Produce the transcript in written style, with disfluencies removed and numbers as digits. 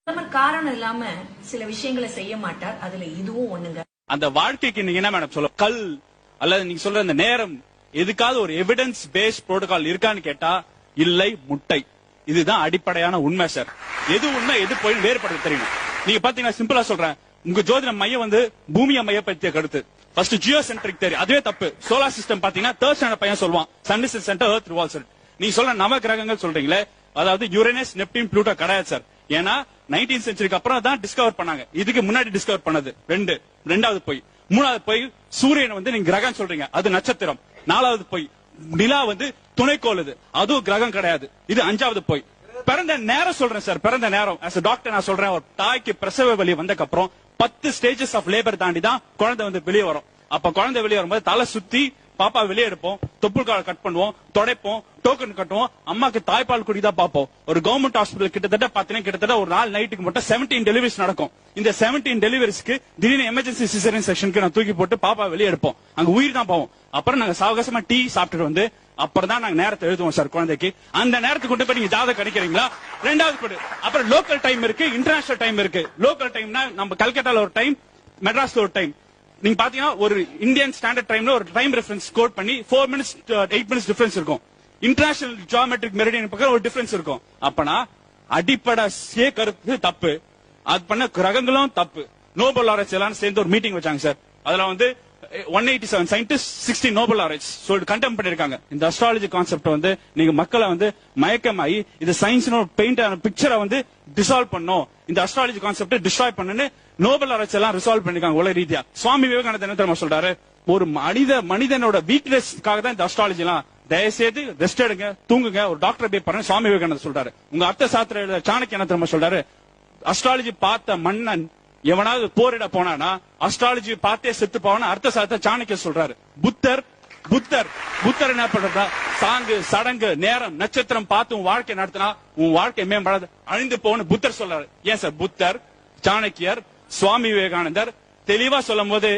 பிரதமர் காரணம் இல்லாம சில விஷயங்களை செய்ய மாட்டார். அதுல இதுவும் ஒண்ணுங்க. அந்த வாழ்க்கைக்கு நீங்க என்ன மேடம் சொல்ல, கல் அல்லது நீங்க சொல்ற அந்த நேரம் எதுக்காவது ஒரு எவிடன்ஸ் பேஸ்ட் புரோட்டோகால் இருக்கான்னு கேட்டா இல்லை, முட்டை. இதுதான் அடிப்படையான உண்மை சார். எது உண்மை எது போய் வேறுபடுத்த தெரியும். நீங்க பாத்தீங்கன்னா சிம்பிளா சொல்றேன், உங்க ஜோதிட மையம் வந்து பூமியை மையப்படுத்திய கருத்து. ஃபர்ஸ்ட் ஜியோ சென்ட்ரிக் தேரி, அதுவே தப்பு. சோலார் சிஸ்டம் பாத்தீங்கன்னா தேர்ட் ஸ்டாண்டர்ட் பையன் சொல்லுவான், sun is centre, earth revolves. நீங்க சொல்ற நவ கிரகங்கள் சொல்றீங்களே, அதாவது யுரேனஸ், நெப்டின், ப்ளூட்டோ கிடையாது சார். ஏன்னா 19th செஞ்சுரிக்கு அப்புறம் தான் டிஸ்கவர் பண்ணாங்க. இதுக்கு முன்னாடி டிஸ்கவர் பண்ணது ரெண்டாவது போய். மூணாவது போய் சூரியன் வந்து நீங்க கிரகம் சொல்றீங்க, அது நட்சத்திரம். நாலாவது போய் நிலா வந்து துணைக்கோள், அதுவும் கிரகம் கிடையாது. இது அஞ்சாவது போய். பிறந்த நேரம் சொல்றேன் சார், பிறந்த நேரம் as a டாக்டர் நான் சொல்றேன், ஒரு தாய்க்கு பிரசவ வலி வந்தக்கு அப்புறம் 10 ஸ்டேஜஸ் ஆஃப் லேபர் தாண்டி தான் குழந்தை வந்து வெளியே வரும். அப்ப குழந்தை வெளியே வரும்போது தலை சுத்தி பாப்பா வெளியே எடுப்போம், தொப்புள் கால் கட் பண்ணுவோம், தொடைப்போம், டோக்கன் கட்டுவோம், அம்மாக்கு தாய்ப்பால் குடிதான் பார்ப்போம். ஒரு கவர்மெண்ட் ஹாஸ்பிட்டல் கிட்டத்தட்ட பாத்தீங்கன்னா கிட்டத்தட்ட ஒரு நாள் நைட்டுக்கு மட்டும் 17 டெலிவரிஸ் நடக்கும். இந்த 17 டெலிவரிஸ்க்கு திடீர்னு எமர்ஜென்சி சிசேரியன் செக்ஷனுக்கு நான் தூக்கி போட்டு பாப்பா வெளியே எடுப்போம். அங்க உயிர் தான் போவோம். அப்புறம் நாங்க சாவகாசமா டீ சாப்பிட்டுட்டு வந்து அப்புறம் தான் நாங்க நேரத்தை எழுதுவோம் சார் குழந்தைக்கு. அந்த நேரத்துக்கு கொண்டு போய் நீங்க ஜாதகம் கணிக்கிறீங்களா? ரெண்டாவது கொடு. அப்புறம் லோக்கல் டைம் இருக்கு, இன்டர்நேஷனல் டைம் இருக்கு. லோக்கல் டைம்னா நம்ம கல்கட்டால ஒரு டைம், மெட்ராஸ்ல ஒரு டைம். நீங்க பாத்தீங்கன்னா ஒரு இந்தியன் ஸ்டாண்டர்ட் டைம்ல ஒரு டைம் ரெஃபரன்ஸ் கோட் பண்ணி 4 minutes 8 minutes டிஃபரன்ஸ் இருக்கும். இன்டர்நேஷனல் ஜியோமெட்ரிக் மெரிடியன் பக்கம் ஒரு டிஃபரன்ஸ் இருக்கும். அப்பனா அடிப்படை கருத்து தப்பு. அது பண்ண கிரகங்களும் தப்பு. நோபல் லாரட்ஸ் எல்லாம் சேர்ந்து ஒரு மீட்டிங் வச்சாங்க சார். அதுல வந்து 187 சயின்டிஸ்ட், 60 நோபல் லாரட்ஸ் சொல்லிட்டு கண்டெம் பண்ணிருக்காங்க. இந்த அஸ்ட்ராலஜி கான்செப்ட் வந்து நீங்க மக்களை வந்து மயக்கமாயி இது சயின்ஸ் பெயிண்ட் ஆன பிக்சரை வந்து டிசால்வ் பண்ணும், இந்த அஸ்ட்ராலஜி கான்செப்ட் டிஸ்ட்ராய் பண்ணுன்னு நோபல் லாரட்ஸ் எல்லாம் ரிசால்வ் பண்ணிருக்காங்க உலக ரீதியா. சுவாமி விவேகானந்தர் என்ன தெரியுமா சொல்றாரு, ஒரு மனிதனோட வீக்னஸ்க்காக தான் இந்த அஸ்ட்ராலஜி எல்லாம். தயவுசெய்து ரெஸ்ட் எடுங்க, தூங்குங்க, ஒரு டாக்டர் போய் பாருங்க. சுவாமி விவேகானந்தர் சொல்றாரு. உங்க அர்த்த சாஸ்திர சாணக்கிய என்ன தெரியுமா சொல்றாரு, அஸ்ட்ராலஜி பார்த்த மன்னன் எவனாவது போரிட போனானா அஸ்ட்ராலஜி பார்த்தே செத்து போவான அர்த்த சாஸ்திர சாணக்கிய சொல்றாரு. புத்தர் என்ன பண்றா, சாங்கு சடங்கு நேரம் நட்சத்திரம் பார்த்து உன் வாழ்க்கை நடத்தினா உன் வாழ்க்கை மேம்படாது, அழிந்து போன்னு புத்தர் சொல்றாரு. ஏன் சார் புத்தர், சாணக்கியர், சுவாமி விவேகானந்தர் தெளிவா சொல்லும் போது